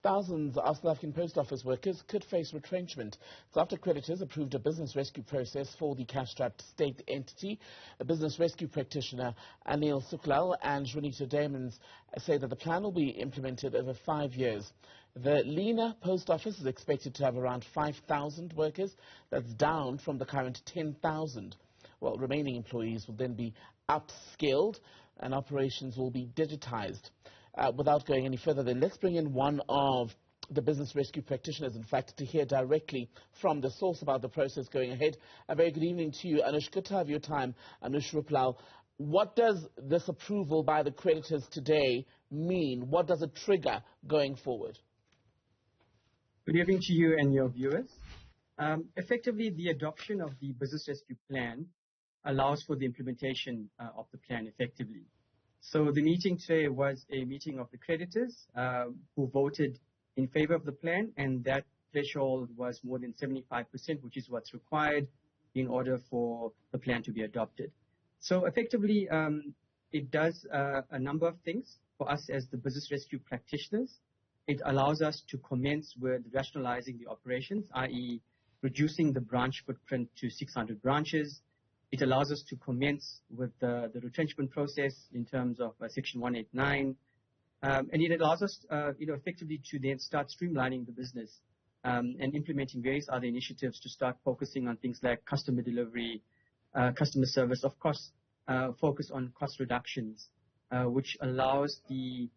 Thousands of South African post office workers could face retrenchment. It's after creditors approved a business rescue process for the cash-strapped state entity. A business rescue practitioner, Anoosh Rooplal and Diamonds, say that the plan will be implemented over 5 years. The leaner post office is expected to have around 5,000 workers. That's down from the current 10,000. Well, remaining employees will then be upskilled and operations will be digitized. Without going any further, then let's bring in one of the business rescue practitioners, in fact, to hear directly from the source about the process going ahead. A very good evening to you, Anoosh. Good to have your time, Anoosh Rooplal. What does this approval by the creditors today mean? What does it trigger going forward? Good evening to you and your viewers. Effectively, the adoption of the business rescue plan allows for the implementation of the plan effectively. So the meeting today was a meeting of the creditors who voted in favor of the plan, and that threshold was more than 75%, which is what's required in order for the plan to be adopted. So effectively, it does a number of things for us as the business rescue practitioners. It allows us to commence with rationalizing the operations, i.e. reducing the branch footprint to 600 branches. It allows us to commence with the retrenchment process in terms of Section 189. And it allows us, effectively to then start streamlining the business and implementing various other initiatives to start focusing on things like customer delivery, customer service, of course, focus on cost reductions, which allows the,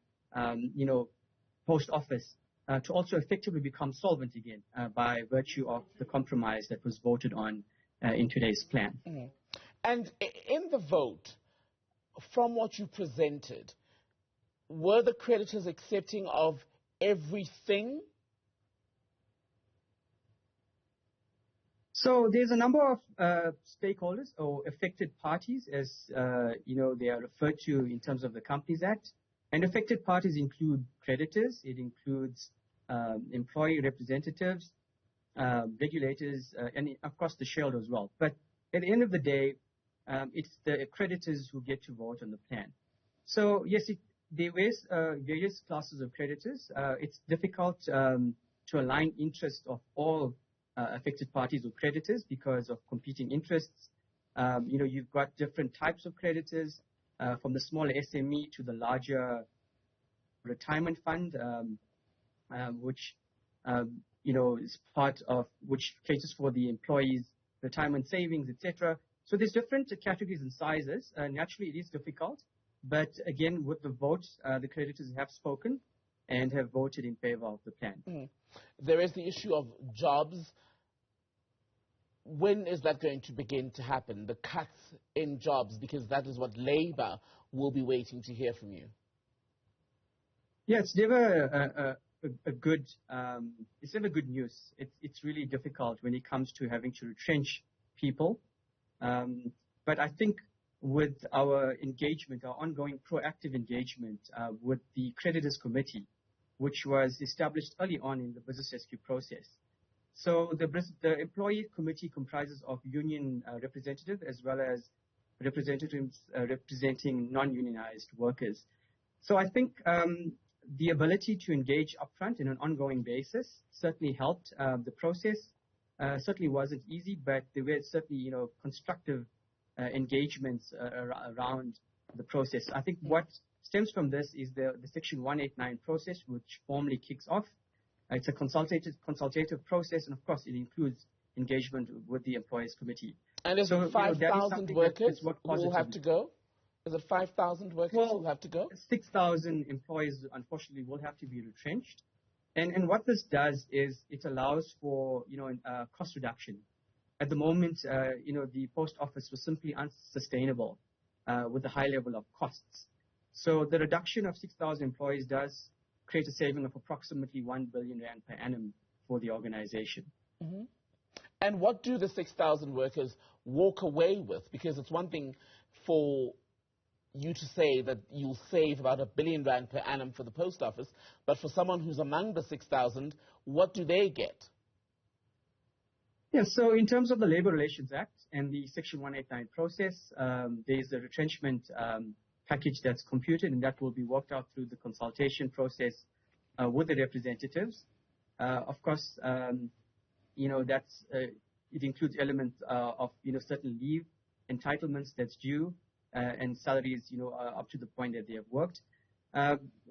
post office to also effectively become solvent again by virtue of the compromise that was voted on in today's plan. Mm-hmm. And in the vote, from what you presented, were the creditors accepting of everything? So there's a number of stakeholders or affected parties, as they are referred to in terms of the Companies Act. And affected parties include creditors, it includes employee representatives, regulators, and of course the shareholder as well. But at the end of the day, it's the creditors who get to vote on the plan. So yes, there is various classes of creditors. It's difficult to align interests of all affected parties or creditors because of competing interests. You've got different types of creditors, from the smaller SME to the larger retirement fund, which is part of which caters for the employees' retirement savings, etc. So there's different categories and sizes. Naturally, it is difficult. But again, with the votes, the creditors have spoken and have voted in favor of the plan. Mm. There is the issue of jobs. When is that going to begin to happen, the cuts in jobs? Because that is what Labour will be waiting to hear from you. Yeah, it's never good news. It's really difficult when it comes to having to retrench people. But I think with our engagement, our ongoing proactive engagement with the Creditors Committee, which was established early on in the business rescue process. So the employee committee comprises of union representatives as well as representatives representing non-unionized workers. So I think the ability to engage upfront in an ongoing basis certainly helped the process. Certainly wasn't easy, but there were certainly, constructive engagements around the process. I think what stems from this is the Section 189 process, which formally kicks off. It's a consultative process, and of course, it includes engagement with the Employees Committee. And is it 5,000 workers who will have to go? Is it 5,000 workers who will have to go? 6,000 employees, unfortunately, will have to be retrenched. And what this does is it allows for, cost reduction. At the moment, the post office was simply unsustainable with the high level of costs. So the reduction of 6,000 employees does create a saving of approximately 1 billion rand per annum for the organization. Mm-hmm. And what do the 6,000 workers walk away with? Because it's one thing for you to say that you'll save about 1 billion rand per annum for the post office, but for someone who's among the 6,000, what do they get? Yeah, so in terms of the Labour Relations Act and the Section 189 process, there's a retrenchment package that's computed, and that will be worked out through the consultation process with the representatives. Of course, it includes elements of certain leave entitlements that's due, and salaries up to the point that they have worked.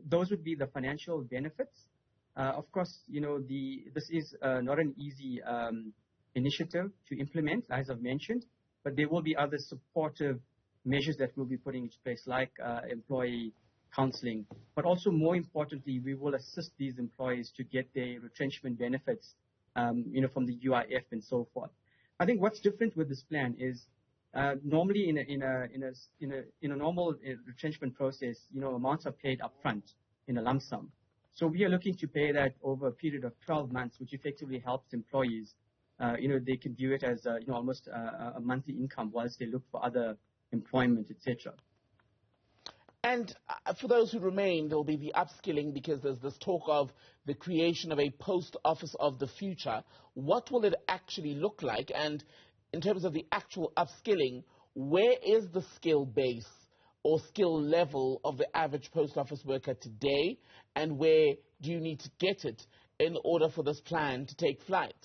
Those would be the financial benefits. Of course, this is not an easy initiative to implement, as I've mentioned, but there will be other supportive measures that we'll be putting into place, like employee counseling. But also, more importantly, we will assist these employees to get their retrenchment benefits, from the UIF and so forth. I think what's different with this plan is normally in a normal retrenchment process, amounts are paid upfront in a lump sum. So we are looking to pay that over a period of 12 months, which effectively helps employees. They can view it as almost a monthly income whilst they look for other employment, etc. And for those who remain, there will be the upskilling, because there's this talk of the creation of a post office of the future. What will it actually look like? And in terms of the actual upskilling, where is the skill base or skill level of the average post office worker today, and where do you need to get it in order for this plan to take flight?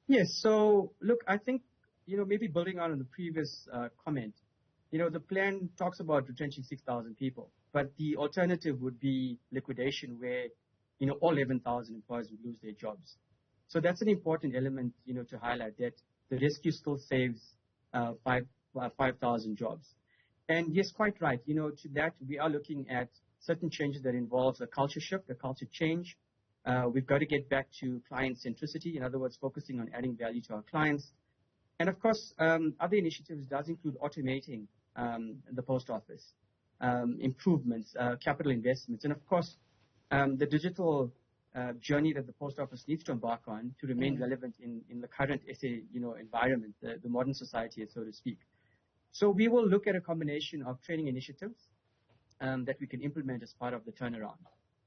Yes, so look, I think, maybe building on the previous comment, the plan talks about retrenching 6,000 people, but the alternative would be liquidation, where, all 11,000 employees would lose their jobs. So that's an important element, to highlight, that the rescue still saves 5,000 jobs. And yes, quite right. To that, we are looking at certain changes that involves a culture shift, a culture change. We've got to get back to client centricity, in other words, focusing on adding value to our clients. And of course, other initiatives does include automating the post office, improvements, capital investments, and of course, the digital journey that the post office needs to embark on to remain relevant in the current SA, environment, the modern society, so to speak. So we will look at a combination of training initiatives that we can implement as part of the turnaround,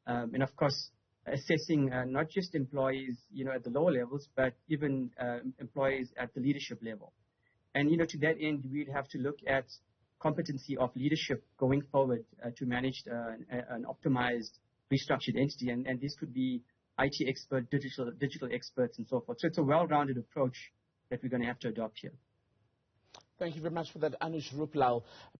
and of course, assessing not just employees, at the lower levels, but even employees at the leadership level. And to that end, we'd have to look at competency of leadership going forward to manage an optimized, restructured entity, and this could be IT expert, digital experts, and so forth. So it's a well-rounded approach that we're going to have to adopt here. Thank you very much for that, Anoosh Rooplal.